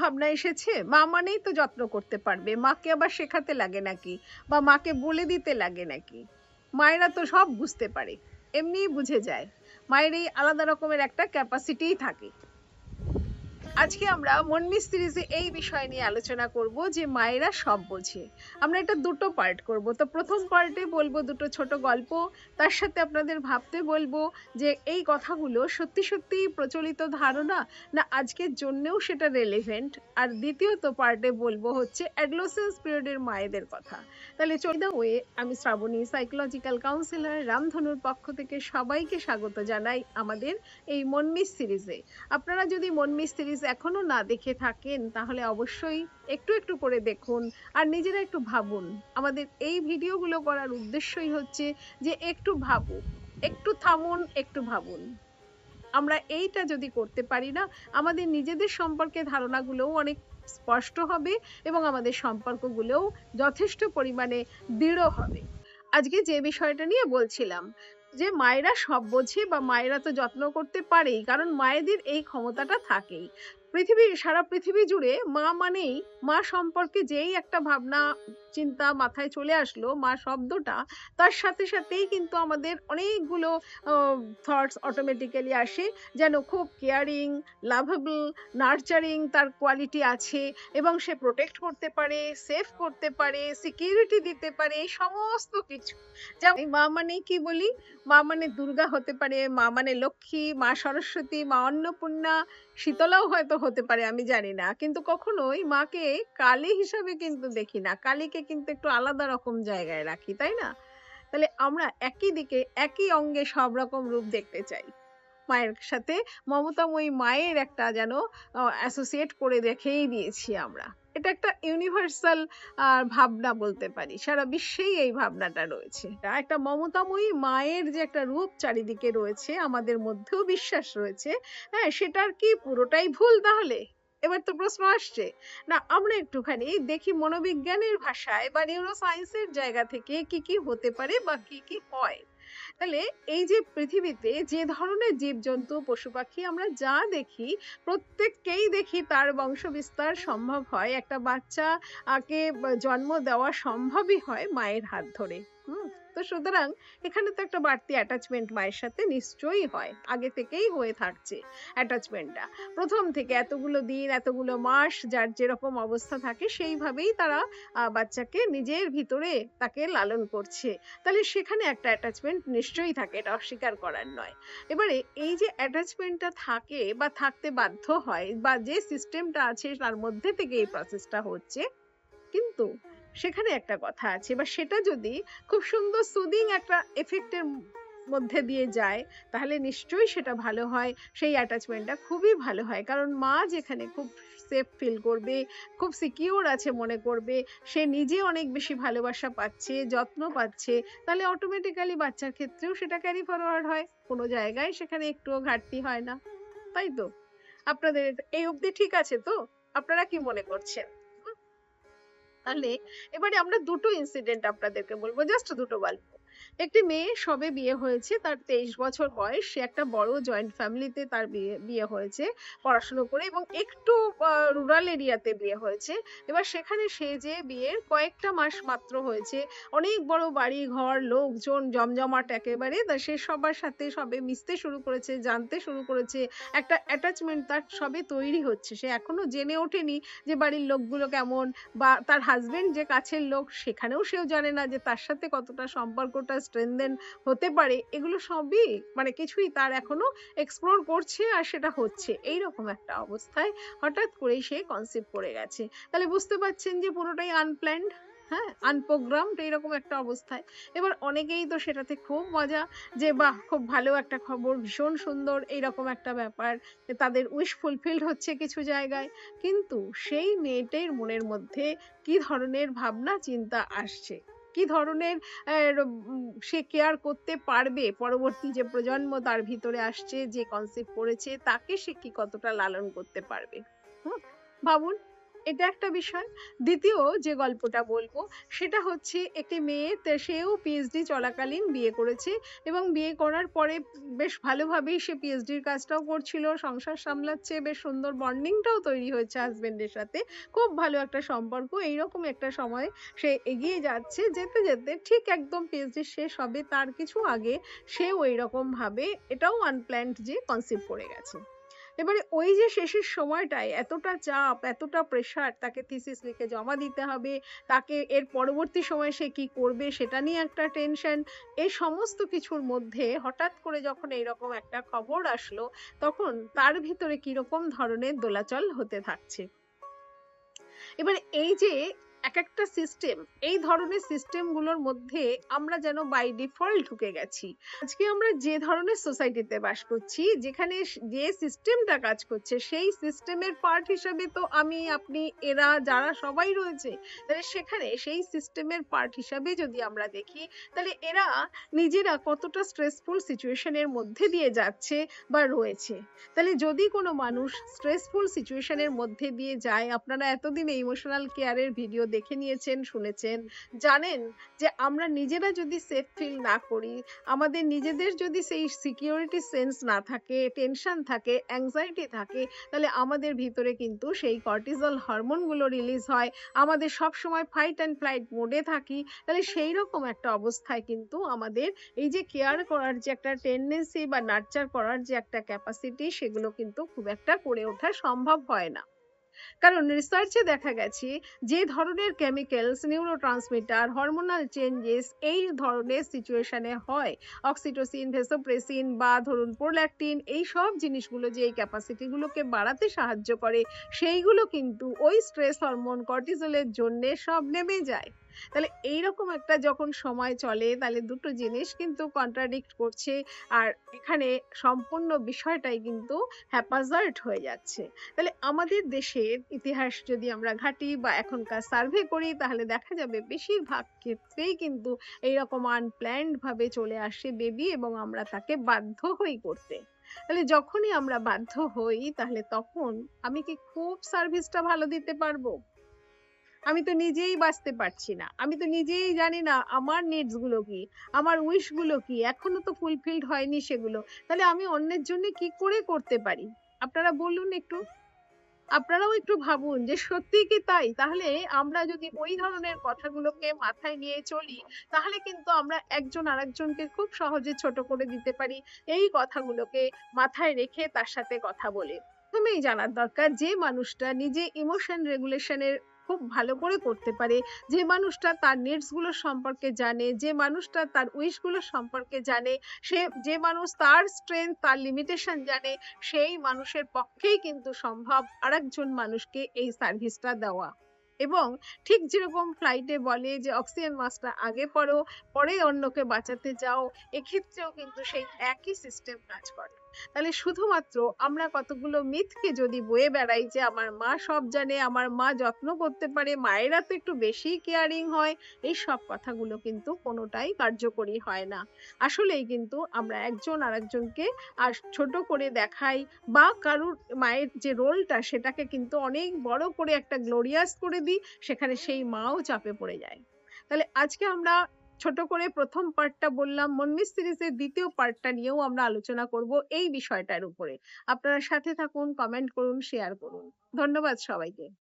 ভাবনা এসেছে মা মানেই তো যত্ন করতে পারবে, মাকে আবার শেখাতে লাগে নাকি বা মাকে বলে দিতে লাগে নাকি? মায়েরা তো সব বুঝতে পারে, এমনিই বুঝে যায়। মায়ের এই আলাদা রকমের একটা ক্যাপাসিটিই থাকে। আজকে আমরা মনমি সিরিজে এই বিষয় নিয়ে আলোচনা করব যে মায়েরা সব বোঝে। আমরা এটা দুটো পার্ট করব। তো প্রথম পার্টে বলবো দুটো ছোট গল্প, তার সাথে আপনাদের ভাবতে বলবো যে এই কথাগুলো সত্যি সত্যি প্রচলিত ধারণা না আজকের জন্যও সেটা রেলেভেন্ট। আর দ্বিতীয়ত পার্টে বলবো হচ্ছে অ্যাডোলেসেন্স পিরিয়ডের মায়েদের কথা। তাহলে চলে ওয়ে, আমি শ্রাবণী, সাইকোলজিক্যাল কাউন্সিলর, রামধনুর পক্ষ থেকে সবাইকে স্বাগত জানাই আমাদের এই মনমি সিরিজে। আপনারা যদি মনমি সিরিজ এখনো না দেখে থাকেন তাহলে অবশ্যই একটু একটু করে দেখুন আর নিজেরা একটু ভাবুন। আমাদের এই ভিডিওগুলো করার উদ্দেশ্যই হচ্ছে যে একটু ভাবুন, একটু থামুন, একটু ভাবুন। আমরা এইটা যদি করতে পারি না, আমাদের নিজেদের সম্পর্কে ধারণাগুলোও অনেক স্পষ্ট হবে এবং আমাদের সম্পর্কগুলোও যথেষ্ট পরিমাণে দৃঢ় হবে। আজকে যে বিষয়টা নিয়ে বলছিলাম যে মায়েরা সব বোঝে বা মায়েরা তো যত্ন করতে পারেই, কারণ মায়েদের এই ক্ষমতাটা থাকেই। সারা পৃথিবী জুড়ে মা মানেই, মা সম্পর্কে যেই একটা ভাবনা চিন্তা মাথায় চলে আসলো মা শব্দটা, তার সাথে সাথেই কিন্তু আমাদের অনেকগুলো থটস অটোমেটিক্যালি আসে, যেন খুব কেয়ারিং, লাভেবল, নার্চারিং তার কোয়ালিটি আছে এবং সে প্রোটেক্ট করতে পারে, সেফ করতে পারে, সিকিউরিটি দিতে পারে, সমস্ত কিছু। যেমন মা মানে কি বলি, মা মানে দুর্গা হতে পারে, মা মানে লক্ষ্মী, মা সরস্বতী, মা অন্নপূর্ণা, শীতলাও হয়তো হতে পারে, আমি জানি না। কিন্তু কখনোই মাকে কালী হিসাবে কিন্তু দেখি না, কালীকে কিন্তু একটু আলাদা রকম জায়গায় রাখি, তাই না? তাহলে আমরা একই দিকে একই অঙ্গে সব রকম রূপ দেখতে চাই। মায়ের সাথে মমতাময়ী মায়ের একটা যেন অ্যাসোসিয়েট করে রেখেই দিয়েছি আমরা। এটা একটা ইউনিভার্সাল ভাবনা বলতে পারি, সারা বিশ্বেই এই ভাবনাটা রয়েছে। একটা মমতাময়ী মায়ের যে একটা রূপ চারিদিকে রয়েছে, আমাদের মধ্যেও বিশ্বাস রয়েছে। হ্যাঁ, সেটার কি পুরোটাই ভুল তাহলে? এবার তো প্রশ্ন আসছে না, আমরা একটুখানি দেখি মনোবিজ্ঞানের ভাষায় বা নিউরো সায়েন্সের জায়গা থেকে কি কি হতে পারে বা কি কি হয়। তাহলে এই যে পৃথিবীতে যে ধরনের জীবজন্তু পশু পাখি আমরা যা দেখি, প্রত্যেককেই দেখি তার বংশ বিস্তার সম্ভব হয়, একটা বাচ্চা কে জন্ম দেওয়া সম্ভবই হয় মায়ের হাত ধরে। তো সুতরাং এখানে তো একটা বাড়তি অ্যাটাচমেন্ট মায়ের সাথে নিশ্চয়ই হয়, আগে থেকেই হয়ে থাকছে অ্যাটাচমেন্টটা। প্রথম থেকে এতগুলো দিন, এতগুলো মাস যার যেরকম অবস্থা থাকে সেইভাবেই তারা বাচ্চাকে নিজের ভিতরে তাকে লালন করছে। তাহলে সেখানে একটা অ্যাটাচমেন্ট নিশ্চয়ই থাকে, এটা অস্বীকার করার নয়। এবারে এই যে অ্যাটাচমেন্টটা থাকে বা থাকতে বাধ্য হয় বা যে সিস্টেমটা আছে তার মধ্যে থেকে এই প্রসেসটা হচ্ছে, কিন্তু সেখানে একটা কথা আছে, বা সেটা যদি খুব সুন্দর সুদিং একটা এফেক্টের মধ্যে দিয়ে যায় তাহলে নিশ্চয়ই সেটা ভালো হয়, সেই অ্যাটাচমেন্টটা খুবই ভালো হয়। কারণ মা যেখানে খুব সেফ ফিল করবে, খুব সিকিউর আছে মনে করবে, সে নিজে অনেক বেশি ভালোবাসা পাচ্ছে, যত্ন পাচ্ছে, তাহলে অটোমেটিক্যালি বাচ্চার ক্ষেত্রেও সেটা ক্যারি ফরওয়ার্ড হয়, কোনো জায়গায় সেখানে একটুও ঘাটতি হয় না। তাই তো? আপনাদের এই অবধি ঠিক আছে তো? আপনারা কি মনে করছেন? তাহলে এবারে আমরা দুটো ইনসিডেন্ট আপনাদেরকে বলবো, জাস্ট দুটো গল্প। একটি মেয়ে সবে বিয়ে হয়েছে, তার 23 বছর বয়স, সে একটা বড় জয়েন্ট ফ্যামিলিতে তার বিয়ে হয়েছে পড়াশোনা করে, এবং একটু রুরাল এরিয়াতে বিয়ে হয়েছে। এবার সেখানে সে যে বিয়ের কয়েকটা মাস মাত্র হয়েছে, অনেক বড় বাড়ি ঘর, লোকজন জমজমাট একেবারে, তা সে সবার সাথে সবে মিশতে শুরু করেছে, জানতে শুরু করেছে, একটা অ্যাটাচমেন্ট তার সবে তৈরি হচ্ছে। সে এখনো জেনে ওঠেনি যে বাড়ির লোকগুলো কেমন, বা তার হাজবেন্ড যে কাছের লোক সেখানেও সেও জানে না যে তার সাথে কতটা সম্পর্কটা স্ট্রেনদেন হতে পারে। এগুলো সবই মানে কিছুই তার এখনো এক্সপ্লোর করছে আর সেটা হচ্ছে। এইরকম একটা অবস্থায় হঠাৎ করেই সে কনসিভ করে গেছে। তাহলে বুঝতে পারছেন যে পুরোটাই আনপ্ল্যান্ড, হ্যাঁ, আনপ্রোগ্রামড, এইরকম একটা অবস্থায়। এবার অনেকেই তো সেটাতে খুব মজা, যে বাহ খুব ভালো একটা খবর, ভীষণ সুন্দর, এইরকম একটা ব্যাপার, তাদের উইশ ফুলফিলড হচ্ছে কিছু জায়গায়। কিন্তু সেই মেয়েটির মনের মধ্যে কি ধরনের ভাবনা চিন্তা আসছে, কি ধরনের সে কেয়ার করতে পারবে, পরবর্তী যে প্রজন্ম তার ভিতরে আসছে, যে কনসেপ্ট করেছে তাকে সে কি কতটা লালন করতে পারবে। ভাবুন। এটা একটা বিষয়। দ্বিতীয় যে গল্পটা বলবো সেটা হচ্ছে একটি মেয়ে, সেও পিএইচডি চলাকালীন বিয়ে করেছে এবং বিয়ে করার পরে বেশ ভালোভাবেই সে পিএইচডির কাজটাও করছিল, সংসার সামলাচ্ছে, বেশ সুন্দর বন্ডিংটাও তৈরি হয়েছে হাজবেন্ডের সাথে, খুব ভালো একটা সম্পর্ক। এইরকম একটা সময় সে এগিয়ে যাচ্ছে, যেতে যেতে ঠিক একদম পিএইচডি শেষ হবে তার কিছু আগে সেও এইরকম ভাবে, এটাও আনপ্ল্যান্ড, যে কনসিভ করে গেছে। এবারে ওই যে শেষের সময়টায় এতটা চাপ, এতটা প্রেশার, তাকে থিসিস লিখে জমা দিতে হবে, তাকে এর পরবর্তী সময় সে কি করবে সেটা নিয়ে একটা টেনশন, এই সমস্ত কিছুর মধ্যে হঠাৎ করে যখন এইরকম একটা খবর আসলো, তখন তার ভিতরে কিরকম ধরনের দোলাচল হতে থাকছে। এবার এই যে এক একটা সিস্টেম, এই ধরনের সিস্টেম গুলোর মধ্যে আমরা যেন বাই ডিফল্ট ঢুকে গেছি। আজকে আমরা যে ধরনের সোসাইটিতে বাস করছি, যেখানে যে সিস্টেমটা কাজ করছে সেই সিস্টেমের পার্ট হিসেবে তো আমি, আপনি, এরা যারা সবাই রয়েছে, তাহলে সেখানে সেই সিস্টেমের পার্ট হিসাবে যদি আমরা দেখি, তাহলে এরা নিজেরা কতটা স্ট্রেসফুল সিচুয়েশনের মধ্যে দিয়ে যাচ্ছে বা রয়েছে। তাহলে যদি কোনো মানুষ স্ট্রেসফুল সিচুয়েশনের মধ্যে দিয়ে যায়, আপনারা এতদিন ইমোশনাল কেয়ারের ভিডিও দেখে নিয়েছেন, শুনেছেন, জানেন যে আমরা নিজেরা যদি সেফ ফিল না করি, আমাদের নিজেদের যদি সেই সিকিউরিটি সেন্স না থাকে, টেনশন থাকে, অ্যাংজাইটি থাকে, তাহলে আমাদের ভিতরে কিন্তু সেই কর্টিজল হরমোনগুলো রিলিজ হয়, আমাদের সব সময় ফাইট অ্যান্ড ফ্লাইট মোডে থাকি। তাহলে সেই রকম একটা অবস্থায় কিন্তু আমাদের এই যে কেয়ার করার যে একটা টেন্ডেন্সি বা নার্চার করার যে একটা ক্যাপাসিটি, সেগুলো কিন্তু খুব একটা করে ওঠা সম্ভব হয় না। কারণ রিসার্চে দেখা গেছে যে ধরনের কেমিক্যালস, নিউরোট্রান্সমিটার, হরমোনাল চেঞ্জেস এই ধরনের সিচুয়েশনে হয়, অক্সিটোসিন, ভেসোপ্রেসিন বা ধরুন প্রোল্যাকটিন, এই সব জিনিসগুলো যে এই ক্যাপাসিটিগুলোকে বাড়াতে সাহায্য করে, সেইগুলো কিন্তু ওই স্ট্রেস হরমোন কর্টিজলের জন্য সব নেমে যায়। তাহলে এইরকম একটা যখন সময় চলে, তাহলে দুটো জিনিস কিন্তু কন্ট্রাডিক্ট করছে, আর এখানে সম্পূর্ণ বিষয়টাই কিন্তু হ্যাপাজার্ড হয়ে যাচ্ছে। তাহলে আমাদের দেশের ইতিহাস যদি আমরা ঘাঁটি বা এখনকার সার্ভে করি, তাহলে দেখা যাবে বেশিরভাগ ক্ষেত্রেই কিন্তু এইরকম আনপ্ল্যান্ড ভাবে চলে আসে বেবি, এবং আমরা তাকে বাধ্য হই করতে। তাহলে যখনই আমরা বাধ্য হই, তাহলে তখন আমি কি খুব সার্ভিসটা ভালো দিতে পারবো? আমি তো নিজেই বাঁচতে পারছি না, আমি তো নিজেই জানি না আমার নিডস গুলো কি, আমার উইশ গুলো কি, এখনো তো ফুলফিলড হয়নি সেগুলো। তাহলে আমি অন্যের জন্য কি করে করতে পারি? আপনারা বলুন একটু, আপনারাও একটু ভাবুন যে সত্যি কি তাই? তাহলে আমরা যদি ওই ধরনের কথাগুলোকে মাথায় নিয়ে চলি, তাহলে কিন্তু আমরা একজন আরেকজনকে খুব সহজে ছোট করে দিতে পারি, এই কথাগুলোকে মাথায় রেখে তার সাথে কথা বলে। প্রথমেই জানার দরকার যে মানুষটা নিজে ইমোশন রেগুলেশনের খুব ভালো করে করতে পারে, যে মানুষটা তার নিডস গুলো সম্পর্কে জানে, যে মানুষটা তার উইশ গুলো সম্পর্কে জানে, সে যে মানুষ তার স্ট্রেংথ, তার লিমিটেশন জানে, সেই মানুষের পক্ষেই কিন্তু সম্ভব আরেকজন মানুষকে এই সার্ভিসটা দেওয়া। এবং ঠিক যেরকম ফ্লাইটে বলে যে অক্সিজেন মাস্কটা আগে পরো, পরে অন্যকে বাঁচাতে যাও, এক্ষেত্রেও কিন্তু সেই একই সিস্টেম কাজ করে। তাহলে শুধুমাত্র আমরা কতগুলো মিথকে যদি বয়ে বেড়াই যে আমার মা সব জানে, আমার মা যত্ন করতে পারে, মায়েরা তো একটু বেশি কেয়ারিং হয়, এই সব কথাগুলো কিন্তু কোনোটাই কার্যকরী হয় না। আসলেই কিন্তু আমরা একজন আরেকজনকে আর ছোট করে দেখাই, বা কারুর মায়ের যে রোলটা সেটাকে কিন্তু অনেক বড় করে একটা গ্লোরিয়াস করে দিই, সেখানে সেই মাও চাপে পড়ে যায়। তাহলে আজকে আমরা ছোট করে প্রথম পার্টটা বললাম, মনমিস সিরিজের দ্বিতীয় পার্টটা নিয়েও আমরা আলোচনা করব এই বিষয়টার উপরে। আপনারা সাথে থাকুন, কমেন্ট করুন, শেয়ার করুন। ধন্যবাদ সবাইকে।